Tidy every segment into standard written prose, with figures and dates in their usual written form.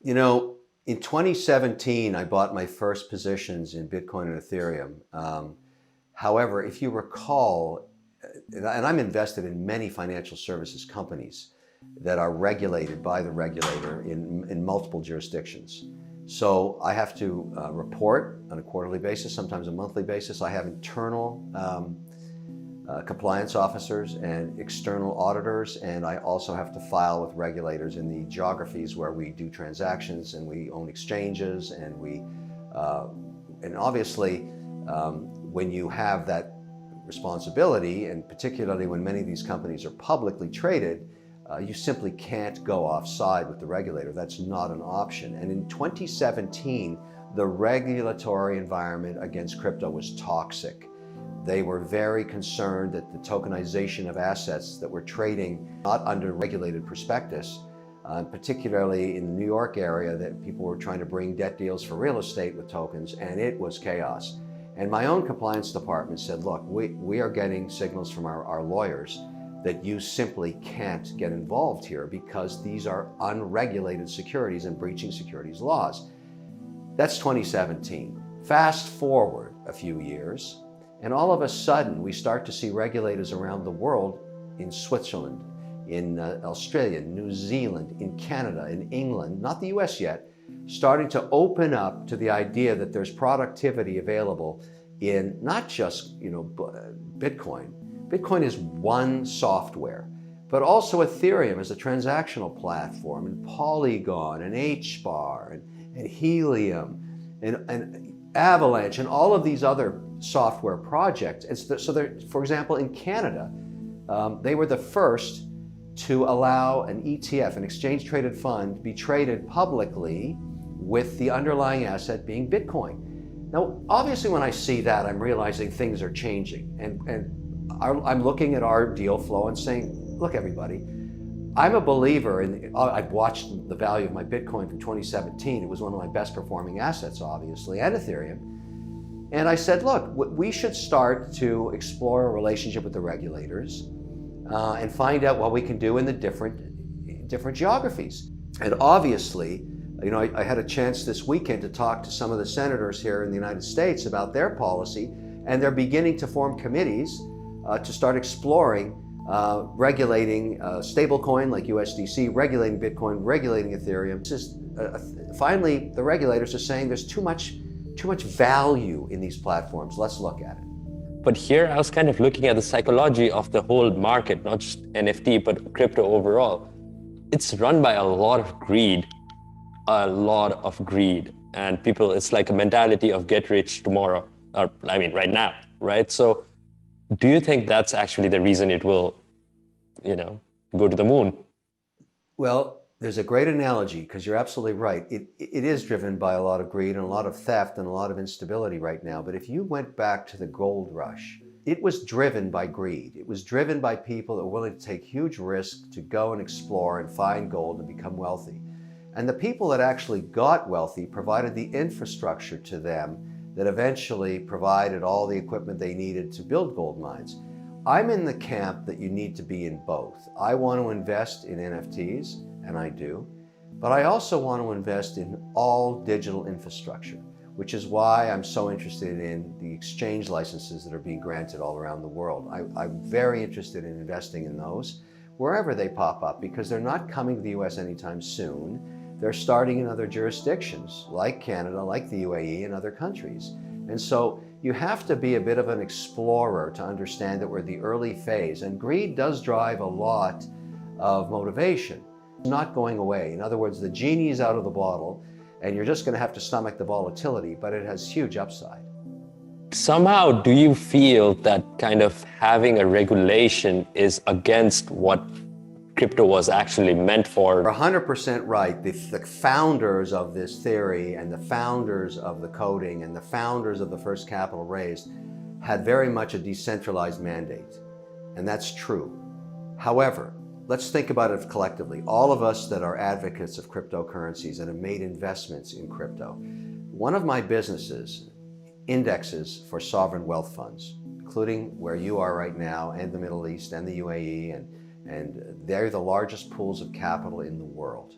You know, in 2017, I bought my first positions in Bitcoin and Ethereum. However, if you recall, and I'm invested in many financial services companies that are regulated by the regulator in multiple jurisdictions. So I have to report on a quarterly basis, sometimes a monthly basis. I have internal compliance officers and external auditors, and I also have to file with regulators in the geographies where we do transactions and we own exchanges, and obviously when you have that responsibility, and particularly when many of these companies are publicly traded, you simply can't go offside with the regulator. That's not an option. And in 2017, the regulatory environment against crypto was toxic. They were very concerned that the tokenization of assets that were trading not under regulated prospectus, particularly in the New York area, that people were trying to bring debt deals for real estate with tokens, and it was chaos. And my own compliance department said, look, we are getting signals from our lawyers that you simply can't get involved here because these are unregulated securities and breaching securities laws. That's 2017. Fast forward a few years, and all of a sudden we start to see regulators around the world, in Switzerland, in Australia, New Zealand, in Canada, in England, not the US yet, starting to open up to the idea that there's productivity available in not just Bitcoin. Bitcoin is one software, but also Ethereum as a transactional platform, and Polygon, and HBAR, and Helium, and Avalanche, and all of these other software projects. And so for example, in Canada, they were the first to allow an ETF, an exchange-traded fund, be traded publicly with the underlying asset being Bitcoin. Now, obviously, when I see that, I'm realizing things are changing, and I'm looking at our deal flow and saying, look, everybody, I'm a believer in, I've watched the value of my Bitcoin from 2017. It was one of my best performing assets, obviously, and Ethereum. And I said, look, we should start to explore a relationship with the regulators and find out what we can do in the different geographies. And obviously, I had a chance this weekend to talk to some of the senators here in the United States about their policy, and they're beginning to form committees to start exploring regulating stablecoin like USDC, regulating Bitcoin, regulating Ethereum. Finally, the regulators are saying there's too much value in these platforms. Let's look at it. But here I was kind of looking at the psychology of the whole market, not just NFT, but crypto overall. It's run by a lot of greed. And people, it's like a mentality of get rich tomorrow, or right now, right? So do you think that's actually the reason it will, go to the moon? Well, there's a great analogy, because you're absolutely right. It is driven by a lot of greed and a lot of theft and a lot of instability right now. But if you went back to the gold rush, it was driven by greed. It was driven by people that were willing to take huge risks to go and explore and find gold and become wealthy. And the people that actually got wealthy provided the infrastructure to them that eventually provided all the equipment they needed to build gold mines. I'm in the camp that you need to be in both. I want to invest in NFTs, and I do, but I also want to invest in all digital infrastructure, which is why I'm so interested in the exchange licenses that are being granted all around the world. I'm very interested in investing in those wherever they pop up, because they're not coming to the US anytime soon. They're starting in other jurisdictions like Canada, like the UAE, and other countries. And so you have to be a bit of an explorer to understand that we're at the early phase, and greed does drive a lot of motivation. It's not going away. In other words, the genie is out of the bottle, and you're just going to have to stomach the volatility, but it has huge upside. Somehow, do you feel that kind of having a regulation is against what crypto was actually meant for? You're 100% right. The founders of this theory, and the founders of the coding, and the founders of the first capital raised had very much a decentralized mandate, and that's true. However, let's think about it collectively. All of us that are advocates of cryptocurrencies and have made investments in crypto, one of my businesses indexes for sovereign wealth funds, including where you are right now, and the Middle East, and the UAE, and they're the largest pools of capital in the world.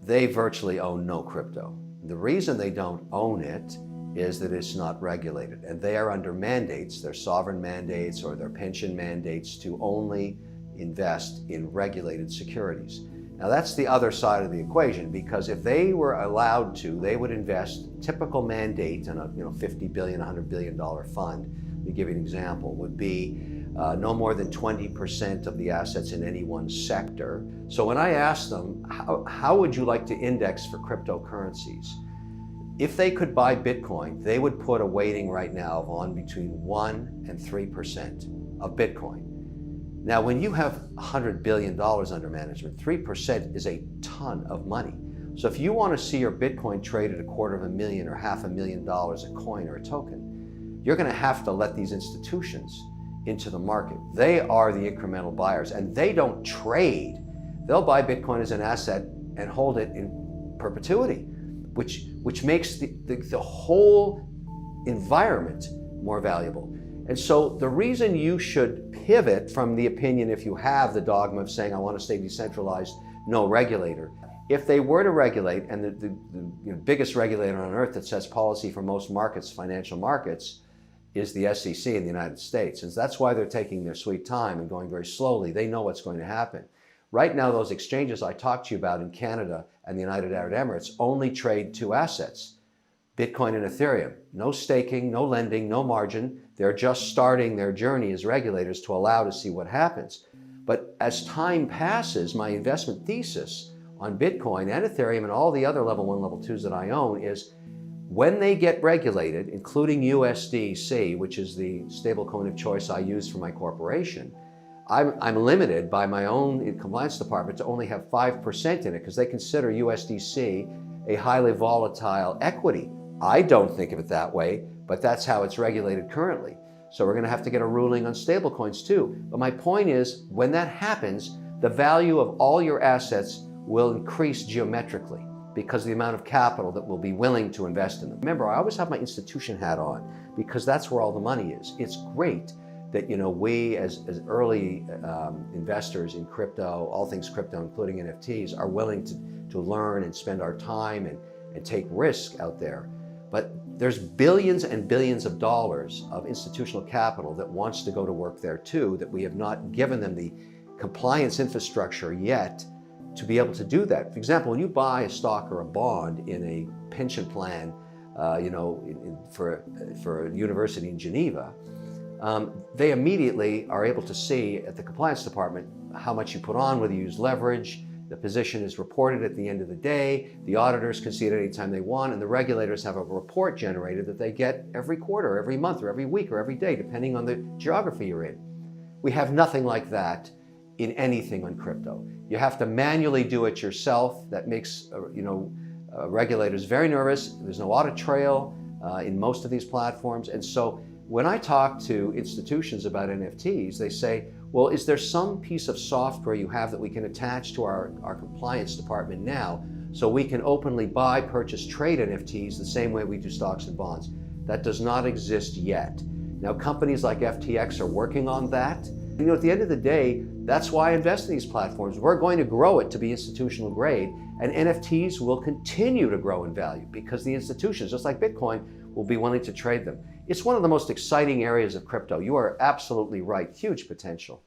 they virtually own no crypto. The reason they don't own it is that it's not regulated, and they are under mandates, their sovereign mandates or their pension mandates, to only invest in regulated securities. Now that's the other side of the equation, because if they were allowed to, they would invest, typical mandate in a $50 billion, $100 billion fund, let me give you an example, would be no more than 20% of the assets in any one sector. So when I asked them, how would you like to index for cryptocurrencies? If they could buy Bitcoin, they would put a weighting right now on between 1% and 3% of Bitcoin. Now, when you have $100 billion under management, 3% is a ton of money. So if you want to see your Bitcoin traded $250,000 or $500,000 a coin or a token, you're going to have to let these institutions into the market. They are the incremental buyers, and they don't trade. They'll buy Bitcoin as an asset and hold it in perpetuity, which makes the whole environment more valuable. And so the reason you should pivot from the opinion, if you have the dogma of saying, I want to stay decentralized, no regulator. If they were to regulate, and the biggest regulator on earth that sets policy for most markets, financial markets, is the SEC in the United States. And that's why they're taking their sweet time and going very slowly. They know what's going to happen. Right now, those exchanges I talked to you about in Canada and the United Arab Emirates only trade two assets, Bitcoin and Ethereum. No staking, no lending, no margin. They're just starting their journey as regulators to allow to see what happens. But as time passes, my investment thesis on Bitcoin and Ethereum and all the other level 1, level 2s that I own is when they get regulated, including USDC, which is the stablecoin of choice I use for my corporation, I'm limited by my own compliance department to only have 5% in it because they consider USDC a highly volatile equity. I don't think of it that way, but that's how it's regulated currently. So we're going to have to get a ruling on stablecoins too. But my point is, when that happens, the value of all your assets will increase geometrically because of the amount of capital that will be willing to invest in them. Remember, I always have my institution hat on because that's where all the money is. It's great that we as early investors in crypto, all things crypto, including NFTs, are willing to learn and spend our time and take risk out there. But there's billions and billions of dollars of institutional capital that wants to go to work there too, that we have not given them the compliance infrastructure yet to be able to do that. For example, when you buy a stock or a bond in a pension plan, for a university in Geneva, they immediately are able to see at the compliance department how much you put on, whether you use leverage. The position is reported at the end of the day. The auditors can see it anytime they want, and the regulators have a report generated that they get every quarter, every month, or every week, or every day, depending on the geography you're in. We have nothing like that in anything on crypto. You have to manually do it yourself. That makes regulators very nervous. There's no audit trail in most of these platforms. And so when I talk to institutions about NFTs, they say, well, is there some piece of software you have that we can attach to our compliance department now so we can openly buy, purchase, trade NFTs the same way we do stocks and bonds? That does not exist yet. Now, companies like FTX are working on that. At the end of the day, that's why I invest in these platforms. We're going to grow it to be institutional grade, and NFTs will continue to grow in value because the institutions, just like Bitcoin, will be willing to trade them. It's one of the most exciting areas of crypto. You are absolutely right. Huge potential.